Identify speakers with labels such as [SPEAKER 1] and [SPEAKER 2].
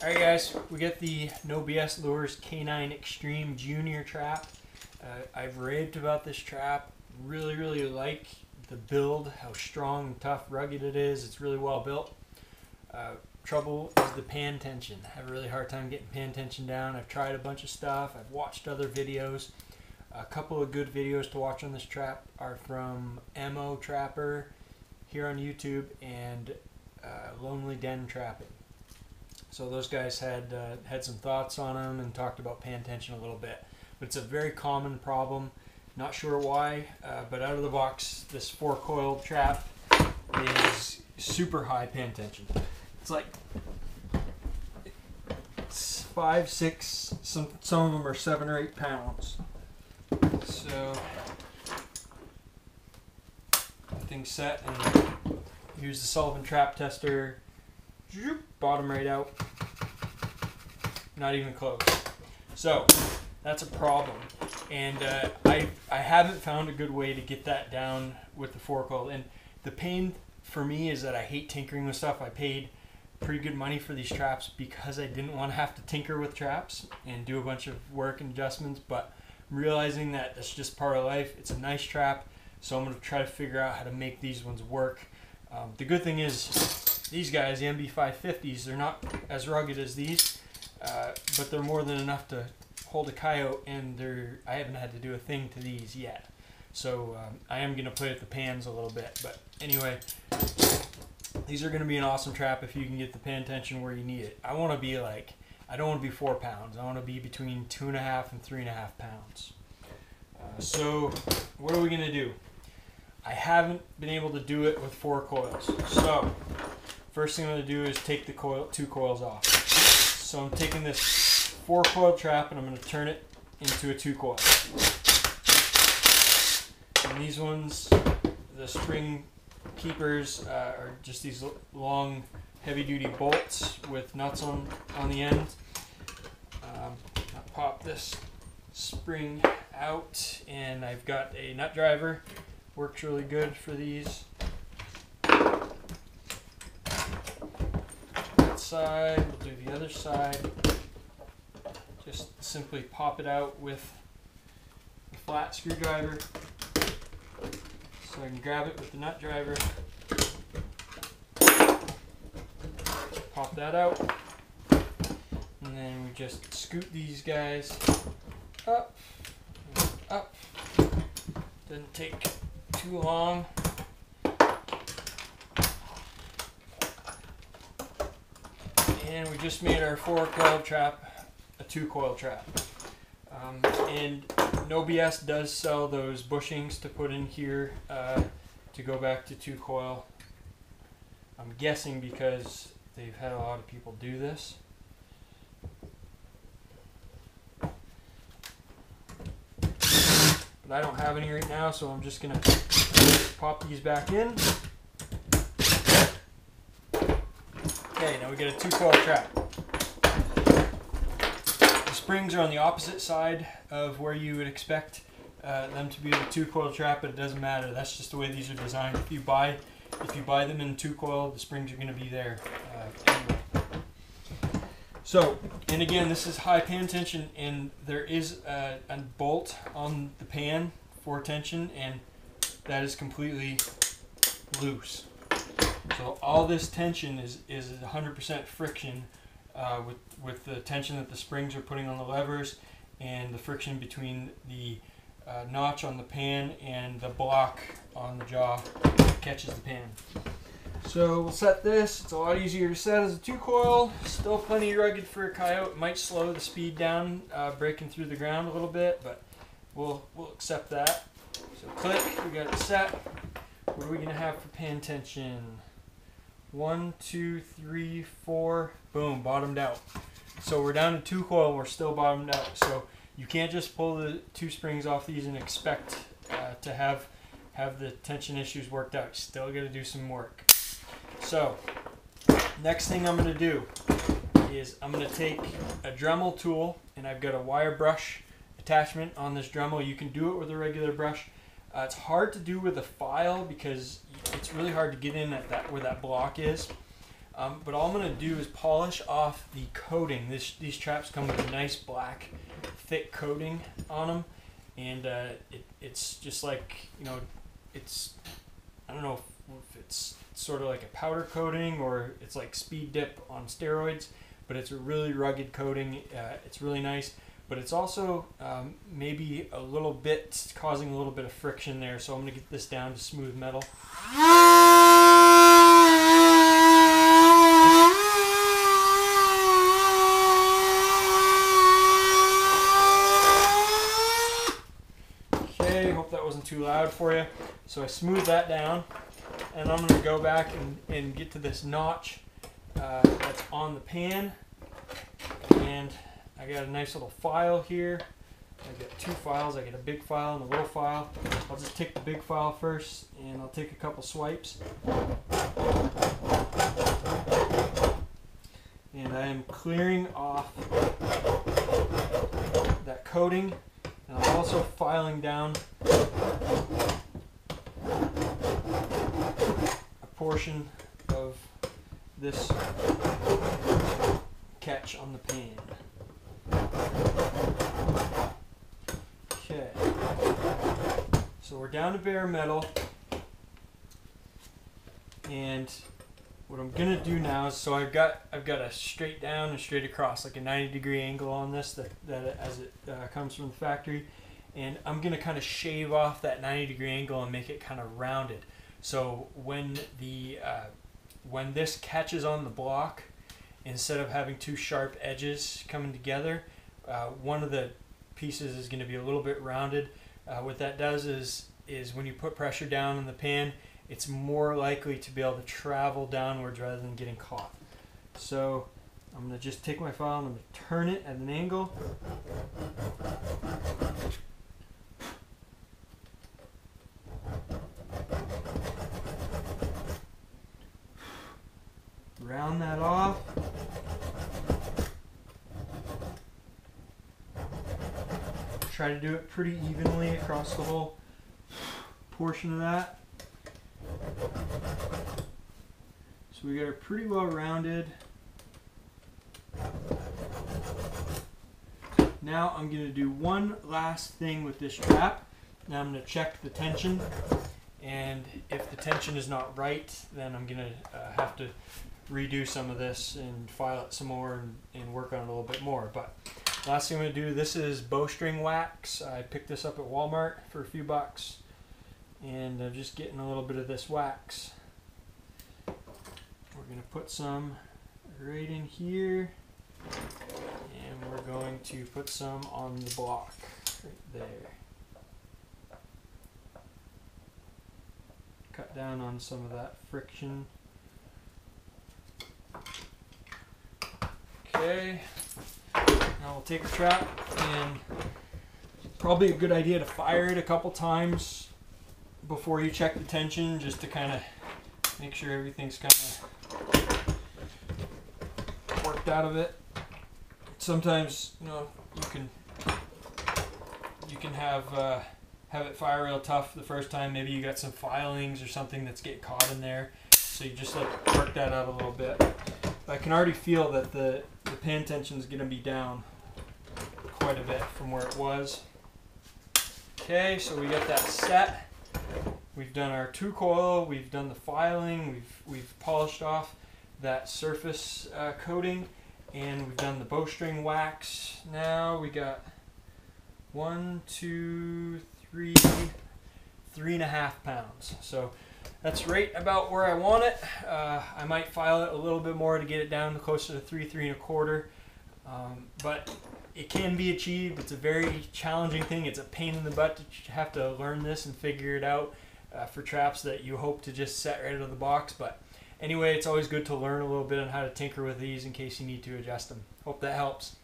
[SPEAKER 1] Alright guys, we got the No BS Lures K9 Extreme Junior trap. I've raved about this trap. Really like the build, how strong and tough, rugged it is. It's really well built. Trouble is the pan tension. I have a really hard time getting pan tension down. I've tried a bunch of stuff. I've watched other videos. A couple of good videos to watch on this trap are from Mo Trapper here on YouTube and Lonely Den Trapping. So those guys had some thoughts on them and talked about pan tension a little bit. But it's a very common problem. Not sure why, but out of the box, this 4-coiled trap is super high pan tension. It's like 5, 6, some of them are 7 or 8 pounds. So everything's set, and here's the Sullivan trap tester. Bottom right out. Not even close. So that's a problem, and I haven't found a good way to get that down with the 4-coil. And the pain for me is that I hate tinkering with stuff. I paid pretty good money for these traps because I didn't want to have to tinker with traps and do a bunch of work and adjustments, but I'm realizing that that's just part of life. It's a nice trap, so I'm going to try to figure out how to make these ones work. The good thing is these guys, the MB550s, they're not as rugged as these, but they're more than enough to hold a coyote, and I haven't had to do a thing to these yet. So I am going to play with the pans a little bit. But anyway, these are going to be an awesome trap if you can get the pan tension where you need it. I want to be like, I don't want to be 4 pounds. I want to be between 2.5 and 3.5 pounds. So what are we going to do? I haven't been able to do it with 4 coils. So first thing I'm going to do is take the 2 coils off. So I'm taking this 4-coil trap and I'm going to turn it into a 2-coil. And these ones, the spring keepers, are just these long heavy-duty bolts with nuts on the end. I'll pop this spring out, and I've got a nut driver. Works really good for these. Side, we'll do the other side. Just simply pop it out with a flat screwdriver so I can grab it with the nut driver. Pop that out, and then we just scoot these guys up, up. Doesn't take too long. And we just made our 4-coil trap a 2-coil trap. And No BS does sell those bushings to put in here to go back to 2-coil. I'm guessing because they've had a lot of people do this. But I don't have any right now, so I'm just going to pop these back in. Okay, now we get a 2-coil trap. The springs are on the opposite side of where you would expect them to be with a 2-coil trap, but it doesn't matter. That's just the way these are designed. If you buy them in 2-coil, the springs are going to be there anyway. So, and again, this is high pan tension, and there is a bolt on the pan for tension, and that is completely loose. So all this tension is 100% friction with the tension that the springs are putting on the levers, and the friction between the notch on the pan and the block on the jaw that catches the pan. So we'll set this. It's a lot easier to set as a 2-coil. Still plenty rugged for a coyote. It might slow the speed down, breaking through the ground a little bit, but we'll accept that. So click, we got it set. What are we going to have for pan tension? 1, 2, 3, 4, boom, bottomed out. So we're down to 2-coil, we're still bottomed out. So you can't just pull the 2 springs off these and expect to have the tension issues worked out. You still got to do some work. So next thing I'm going to do is I'm going to take a Dremel tool, and I've got a wire brush attachment on this Dremel. You can do it with a regular brush. It's hard to do with a file because it's really hard to get in at where that block is. But all I'm going to do is polish off the coating. These traps come with a nice black, thick coating on them, and it's just like, you know, it's, I don't know if it's sort of like a powder coating or it's like speed dip on steroids, but it's a really rugged coating. It's really nice, but it's also maybe a little bit causing a little bit of friction there, so I'm going to get this down to smooth metal. Okay, hope that wasn't too loud for you. So I smoothed that down, and I'm going to go back and get to this notch that's on the pan, and I got a nice little file here. I got two files. I got a big file and a little file. I'll just take the big file first, and I'll take a couple swipes. And I am clearing off that coating, and I'm also filing down a portion of this catch on the pan. Okay, so we're down to bare metal, and what I'm gonna do now is, so I've got a straight down and straight across, like a 90-degree angle on this that as it comes from the factory, and I'm gonna kind of shave off that 90-degree angle and make it kind of rounded. So when this catches on the block, instead of having two sharp edges coming together, one of the pieces is going to be a little bit rounded. What that does is when you put pressure down in the pan, it's more likely to be able to travel downwards rather than getting caught. So I'm going to just take my file and I'm going to turn it at an angle. Round that off. Try to do it pretty evenly across the whole portion of that. So we got it pretty well rounded. Now I'm going to do one last thing with this trap. Now I'm going to check the tension, and if the tension is not right, then I'm going to have to redo some of this and file it some more and work on it a little bit more. But last thing I'm going to do, this is bowstring wax. I picked this up at Walmart for a few bucks, and I'm just getting a little bit of this wax. We're going to put some right in here, and we're going to put some on the block right there. Cut down on some of that friction. Okay, now we'll take the trap, and probably a good idea to fire it a couple times before you check the tension, just to kind of make sure everything's kind of worked out of it. Sometimes, you know, you can have it fire real tough the first time. Maybe you got some filings or something that's getting caught in there, so you just like work that out a little bit. I can already feel that the pan tension is going to be down quite a bit from where it was. Okay, so we got that set. We've done our 2-coil, we've done the filing, we've polished off that surface coating, and we've done the bowstring wax. Now we got 1, 2, 3, 3.5 pounds. So that's right about where I want it. I might file it a little bit more to get it down to closer to 3, 3.25. But it can be achieved. It's a very challenging thing. It's a pain in the butt to have to learn this and figure it out for traps that you hope to just set right out of the box. But anyway, it's always good to learn a little bit on how to tinker with these in case you need to adjust them. Hope that helps.